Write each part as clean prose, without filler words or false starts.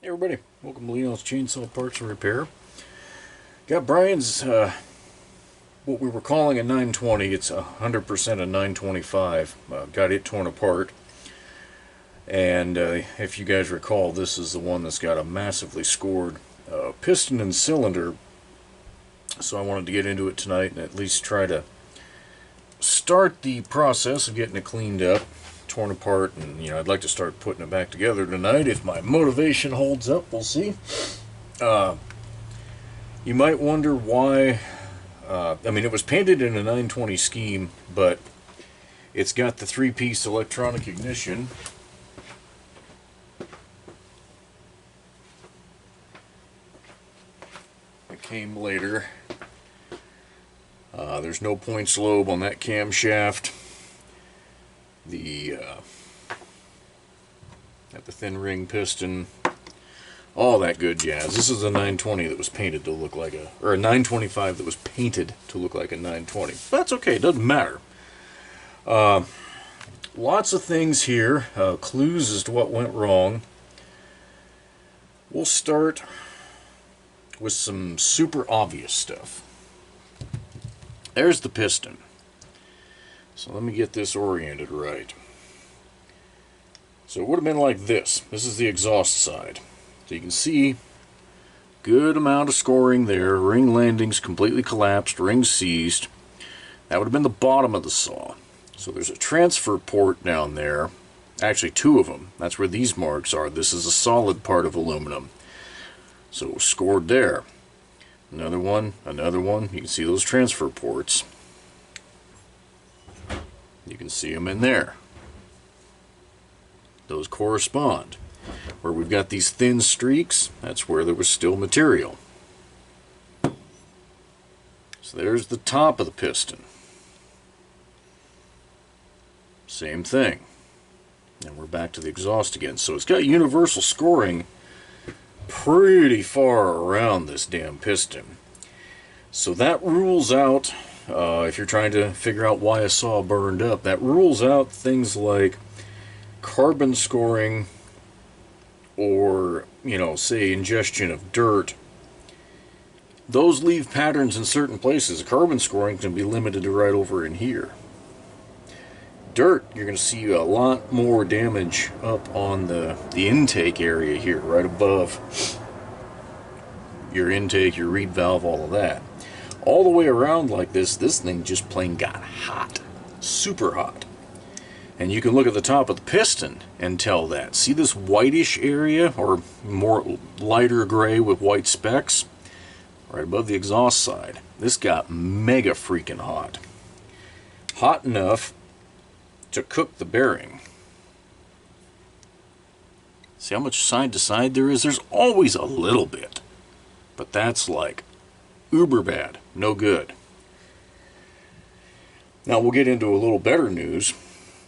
Hey everybody, welcome to Leon's Chainsaw Parts and Repair. Got Bryan's, what we were calling a 920, it's 100% a 925. Got it torn apart. And if you guys recall, this is the one that's got a massively scored piston and cylinder. So I wanted to get into it tonight and at least try to start the process of getting it cleaned up, torn apart, and I'd like to start putting it back together tonight if my motivation holds up. We'll see. You might wonder why. It was painted in a 920 scheme, but it's got the three-piece electronic ignition. It came later. There's no points lobe on that camshaft. Got the thin ring piston, all that good jazz. This is a 920 that was painted to look like or a 925 that was painted to look like a 920. But that's okay, it doesn't matter. Lots of things here, clues as to what went wrong. We'll start with some super obvious stuff. There's the piston. So let me get this oriented right. So it would have been like this. This is the exhaust side. So you can see good amount of scoring there. Ring landings completely collapsed, rings seized. That would have been the bottom of the saw. So there's a transfer port down there. Actually, two of them. That's where these marks are. This is a solid part of aluminum. So it was scored there. Another one, another one. You can see those transfer ports. You can see them in there. Those correspond. Where we've got these thin streaks, that's where there was still material. So there's the top of the piston. Same thing. And we're back to the exhaust again. So it's got universal scoring pretty far around this damn piston. So that rules out, if you're trying to figure out why a saw burned up, that rules out things like carbon scoring or, say ingestion of dirt. Those leave patterns in certain places. Carbon scoring can be limited to right over in here. Dirt, you're going to see a lot more damage up on the intake area here, right above your intake, your reed valve, all of that. All the way around like this thing just plain got hot. Super hot. And you can look at the top of the piston and tell that. See this whitish area, or more lighter gray with white specks? Right above the exhaust side. This got mega freaking hot. Hot enough to cook the bearing. See how much side to side there is? There's always a little bit. But that's like uber bad. No good. Now we'll get into a little better news.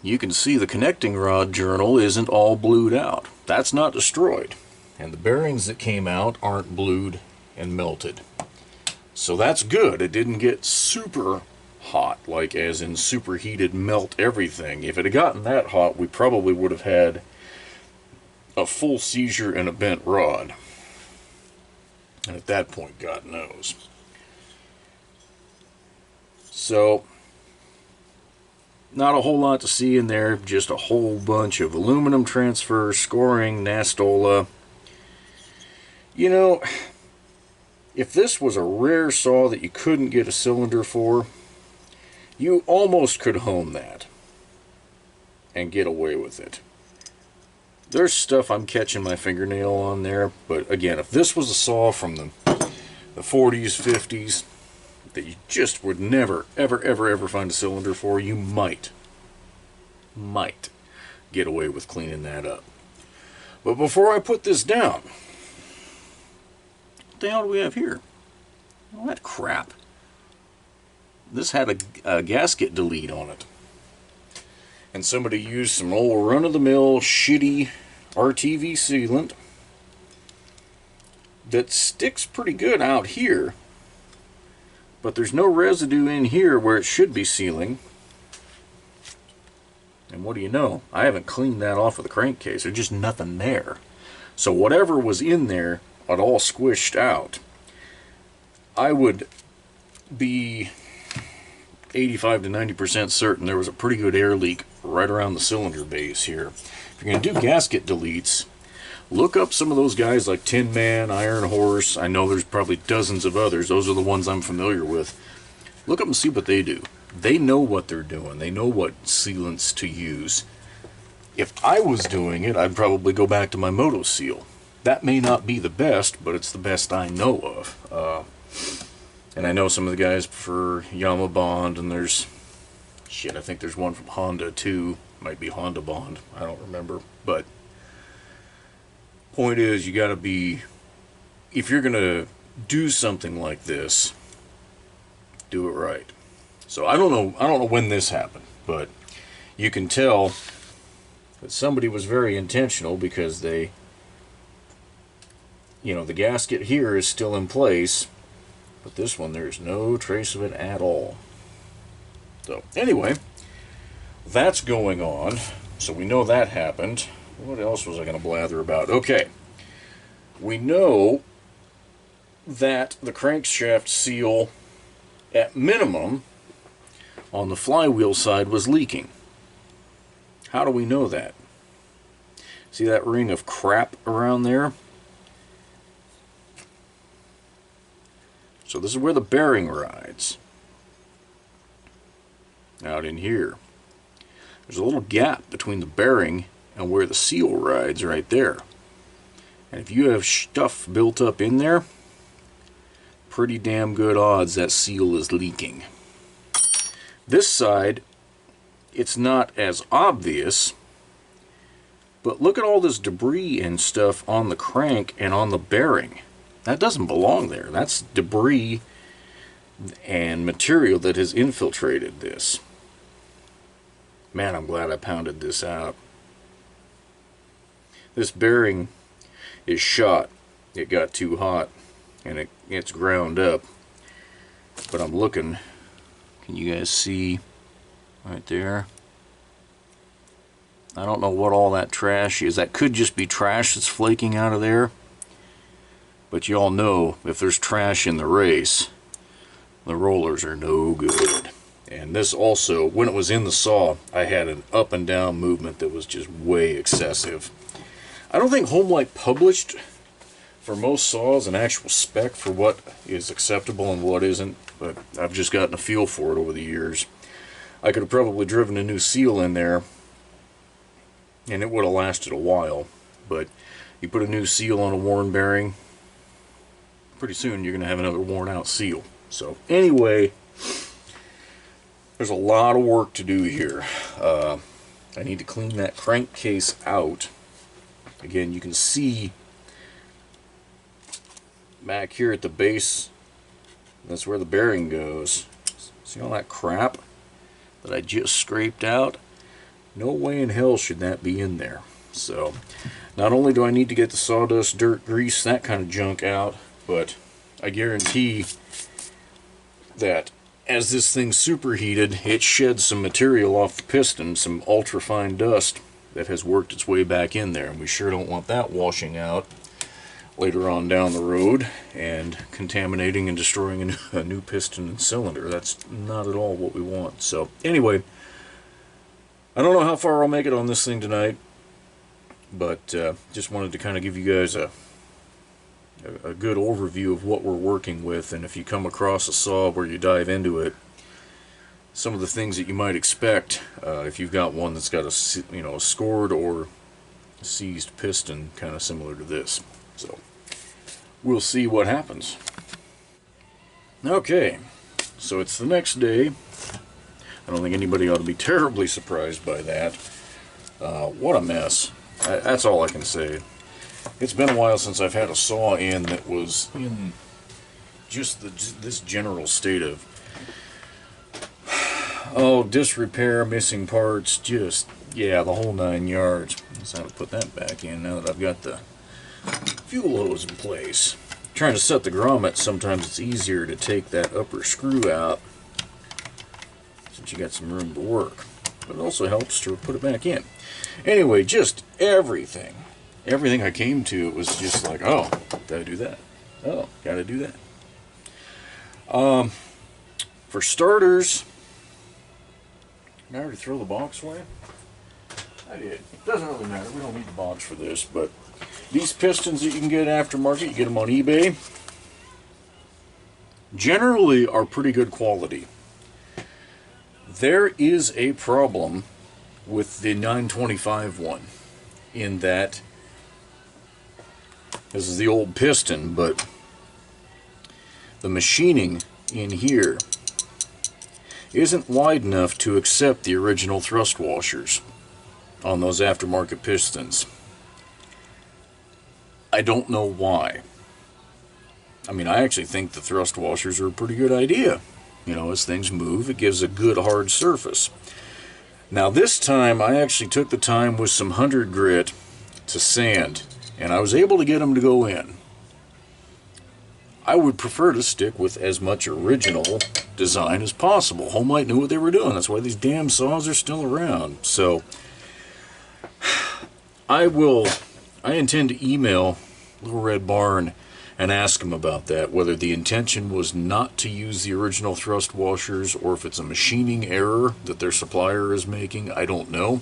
You can see the connecting rod journal isn't all blued out. That's not destroyed. And the bearings that came out aren't blued and melted. So that's good. It didn't get super hot, like as in superheated melt everything. If it had gotten that hot, we probably would have had a full seizure and a bent rod. And at that point, God knows. So not a whole lot to see in there, just a whole bunch of aluminum transfer, scoring, Nastola. If this was a rare saw that you couldn't get a cylinder for, you almost could hone that and get away with it. There's stuff I'm catching my fingernail on there, but again, if this was a saw from the 40s, 50s, that you just would never, ever find a cylinder for, you might get away with cleaning that up. But before I put this down, what the hell do we have here? All that crap. This had a gasket delete on it. And somebody used some old run-of-the-mill shitty RTV sealant that sticks pretty good out here. But there's no residue in here where it should be sealing. And what do you know? I haven't cleaned that off of the crankcase. There's just nothing there. So whatever was in there got all squished out. I would be 85 to 90% certain there was a pretty good air leak right around the cylinder base here. If you're going to do gasket deletes, look up some of those guys like Tin Man, Iron Horse. I know there's probably dozens of others. Those are the ones I'm familiar with. Look up and see what they do. They know what they're doing. They know what sealants to use. If I was doing it, I'd probably go back to my Moto Seal. That may not be the best, but it's the best I know of. And I know some of the guys prefer Yama Bond, and there's, shit, I think there's one from Honda too. Might be Honda Bond. I don't remember. But point is, you gotta be, if you're gonna do something like this, do it right. So I don't know when this happened, but you can tell that somebody was very intentional because they, the gasket here is still in place, but this one there's no trace of it at all. So anyway, that's going on. So we know that happened. What else was I going to blather about? Okay, we know that the crankshaft seal, at minimum, on the flywheel side was leaking. How do we know that? See that ring of crap around there? So this is where the bearing rides. Out in here. There's a little gap between the bearing and where the seal rides right there. And if you have stuff built up in there, pretty damn good odds that seal is leaking. This side, it's not as obvious, but look at all this debris and stuff on the crank and on the bearing. That doesn't belong there. That's debris and material that has infiltrated this. Man, I'm glad I pounded this out. This bearing is shot. It got too hot and it's ground up. But I'm looking. Can you guys see right there? I don't know what all that trash is. That could just be trash that's flaking out of there. But you all know if there's trash in the race, the rollers are no good. And this also, when it was in the saw, I had an up and down movement that was just way excessive. I don't think Homelite published for most saws an actual spec for what is acceptable and what isn't, but I've just gotten a feel for it over the years. I could have probably driven a new seal in there and it would have lasted a while, but you put a new seal on a worn bearing, pretty soon you're going to have another worn out seal. So anyway, there's a lot of work to do here. I need to clean that crankcase out. Again, you can see back here at the base, that's where the bearing goes. See all that crap that I just scraped out? No way in hell should that be in there. So not only do I need to get the sawdust, dirt, grease, that kind of junk out, but I guarantee that as this thing's superheated, it sheds some material off the piston, some ultra-fine dust that has worked its way back in there, and we sure don't want that washing out later on down the road and contaminating and destroying a new piston and cylinder. That's not at all what we want. So anyway, I don't know how far I'll make it on this thing tonight, but just wanted to kind of give you guys a good overview of what we're working with. And if you come across a saw where you dive into it, some of the things that you might expect if you've got one that's got a scored or seized piston kind of similar to this. So we'll see what happens. Okay, so it's the next day. I don't think anybody ought to be terribly surprised by that. What a mess. That's all I can say. It's been a while since I've had a saw in that was in just this general state of disrepair, missing parts, just, yeah, the whole 9 yards. Let's have to put that back in now that I've got the fuel hose in place. Trying to set the grommet, sometimes it's easier to take that upper screw out since you got some room to work. But it also helps to put it back in. Anyway, just everything everything I came to, it was just like, oh, gotta do that. Oh, gotta do that. For starters, did I already throw the box away? I did. Doesn't really matter. We don't need the box for this, but these pistons that you can get aftermarket, you get them on eBay, generally are pretty good quality. There is a problem with the 925 one in that this is the old piston, but the machining in here isn't wide enough to accept the original thrust washers on those aftermarket pistons. I don't know why. I mean, I actually think the thrust washers are a pretty good idea. You know, as things move, it gives a good hard surface. Now this time, I actually took the time with some 100 grit to sand, and I was able to get them to go in. I would prefer to stick with as much original design as possible. Homelite knew what they were doing. That's why these damn saws are still around. So, I intend to email Little Red Barn and ask him about that, whether the intention was not to use the original thrust washers or if it's a machining error that their supplier is making. I don't know.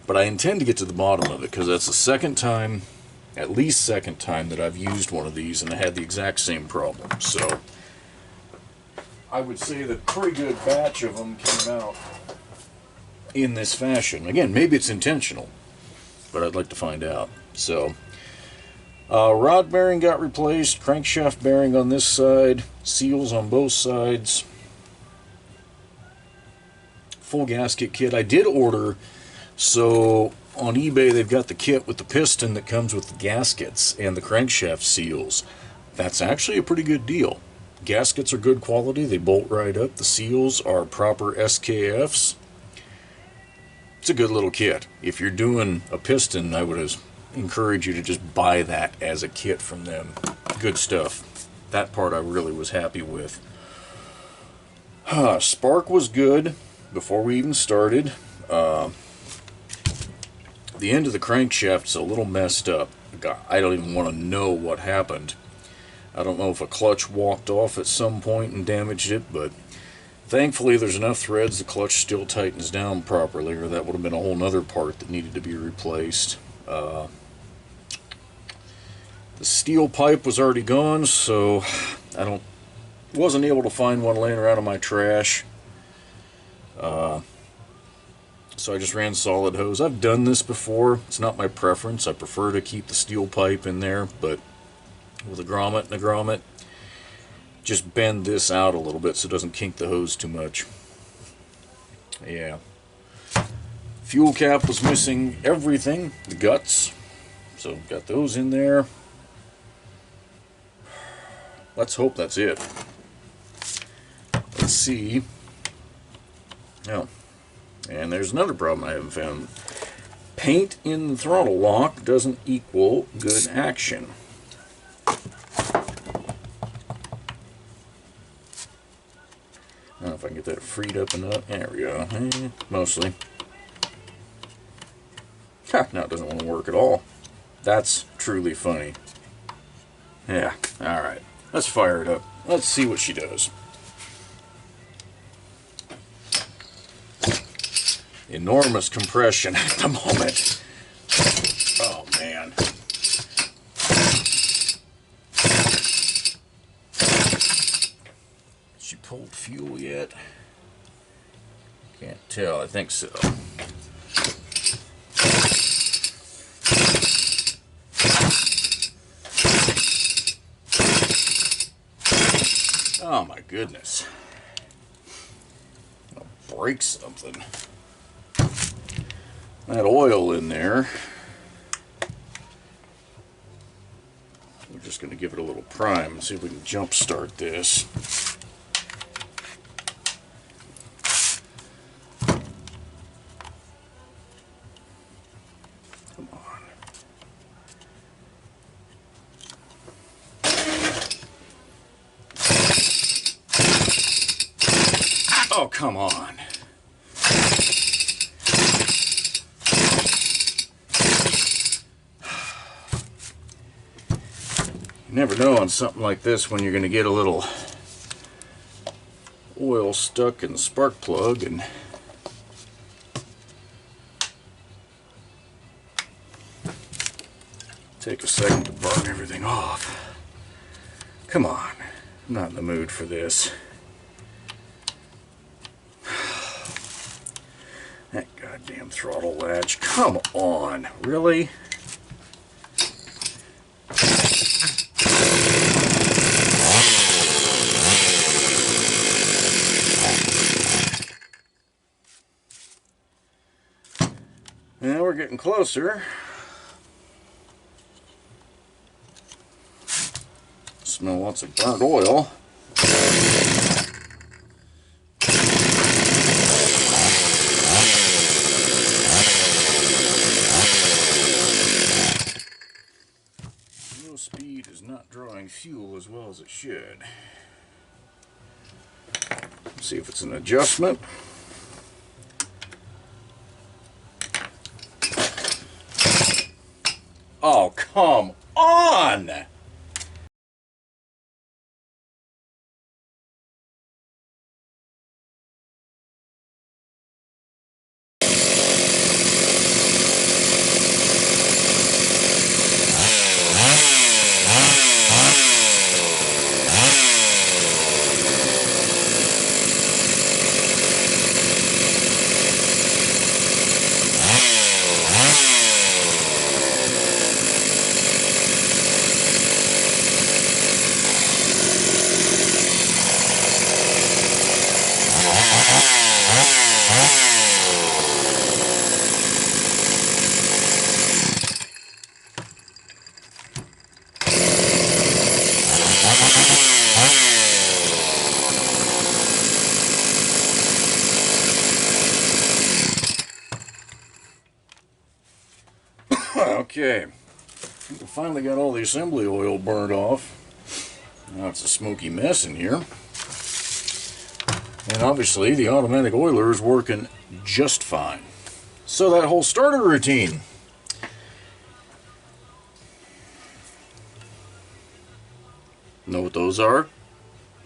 But I intend to get to the bottom of it, because that's the second time, at least second time, that I've used one of these and I had the exact same problem. So I would say that a pretty good batch of them came out in this fashion. Again, maybe it's intentional, but I'd like to find out. So rod bearing got replaced, crankshaft bearing on this side, seals on both sides, full gasket kit. I did order, so on eBay they've got the kit with the piston that comes with the gaskets and the crankshaft seals. That's actually a pretty good deal. Gaskets are good quality, they bolt right up. The seals are proper SKFs. It's a good little kit. If you're doing a piston, I would encourage you to just buy that as a kit from them. Good stuff. That part I really was happy with. Spark was good before we even started. The end of the crankshaft's a little messed up. I don't even want to know what happened. I don't know if a clutch walked off at some point and damaged it, but thankfully there's enough threads the clutch still tightens down properly, or that would have been a whole nother part that needed to be replaced. The steel pipe was already gone, so I wasn't able to find one laying around in my trash. So I just ran solid hose. I've done this before. It's not my preference. I prefer to keep the steel pipe in there, but with a grommet and a grommet, just bend this out a little bit so it doesn't kink the hose too much. Yeah. Fuel cap was missing everything, the guts, so got those in there. Let's hope that's it. Let's see. Oh, and there's another problem I haven't found. Paint in the throttle lock doesn't equal good action. I don't know if I can get that freed up enough. There we go. Mostly. Ha, now it doesn't want to work at all. That's truly funny. Yeah, alright. Let's fire it up. Let's see what she does. Enormous compression at the moment. Oh, man. She pulled fuel yet? Can't tell. I think so. Oh my goodness. I'll break something. That oil in there. We're just going to give it a little prime and see if we can jump start this. Come on. Oh, come on. You never know on something like this when you're going to get a little oil stuck in the spark plug, and take a second to burn everything off. Come on, I'm not in the mood for this. That goddamn throttle latch, come on, really? Now we're getting closer. Smell lots of burnt oil. Wheel speed is not drawing fuel as well as it should. Let's see if it's an adjustment. Oh, come on! Okay, we finally got all the assembly oil burned off. Now it's a smoky mess in here. And obviously the automatic oiler is working just fine. So that whole starter routine. Know what those are?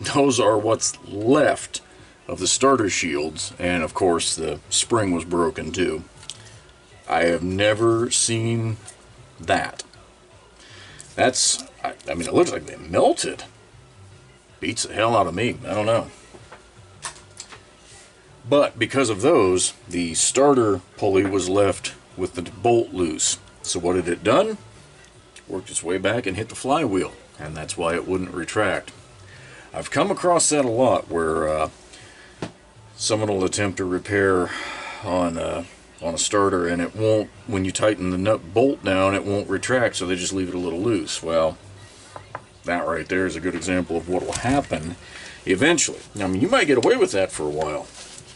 Those are what's left of the starter shields, and of course the spring was broken too. I have never seen that. That's, I mean, it looks like they melted. Beats the hell out of me. I don't know. But because of those, the starter pulley was left with the bolt loose. So what had it done? Worked its way back and hit the flywheel, and that's why it wouldn't retract. I've come across that a lot, where someone will attempt to repair on a starter, and it won't, when you tighten the nut bolt down, it won't retract, so they just leave it a little loose. Well, that right there is a good example of what will happen eventually. I mean, you might get away with that for a while,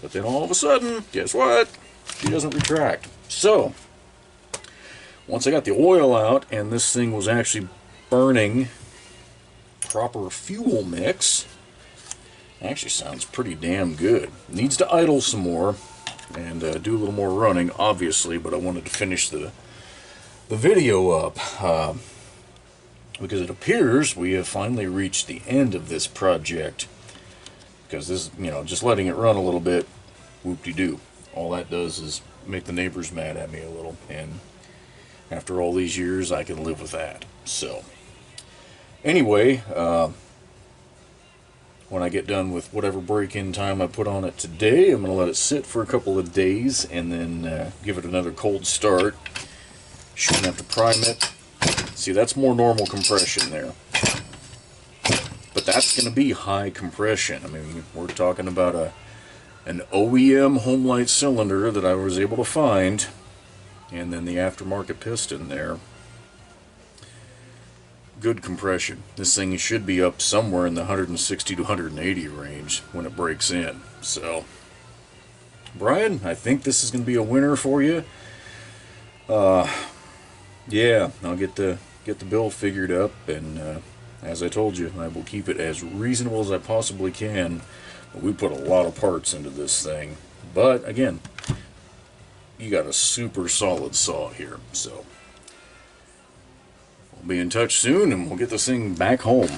but then all of a sudden, guess what? She doesn't retract. So, once I got the oil out, and this thing was actually burning proper fuel mix, actually sounds pretty damn good. Needs to idle some more and do a little more running, obviously, but I wanted to finish the video up because it appears we have finally reached the end of this project. Because this, you know, just letting it run a little bit, whoop-de-doo. All that does is make the neighbors mad at me a little, and after all these years, I can live with that. So, anyway, when I get done with whatever break-in time I put on it today, I'm going to let it sit for a couple of days and then give it another cold start. Shouldn't have to prime it. See, that's more normal compression there. But that's going to be high compression. I mean, we're talking about an OEM Homelite cylinder that I was able to find, and then the aftermarket piston there. Good compression. This thing should be up somewhere in the 160 to 180 range when it breaks in. So, Bryan, I think this is going to be a winner for you. Yeah, I'll get the bill figured up, and as I told you, I will keep it as reasonable as I possibly can. But we put a lot of parts into this thing. But again, you got a super solid saw here. So, We'll be in touch soon, and we'll get this thing back home.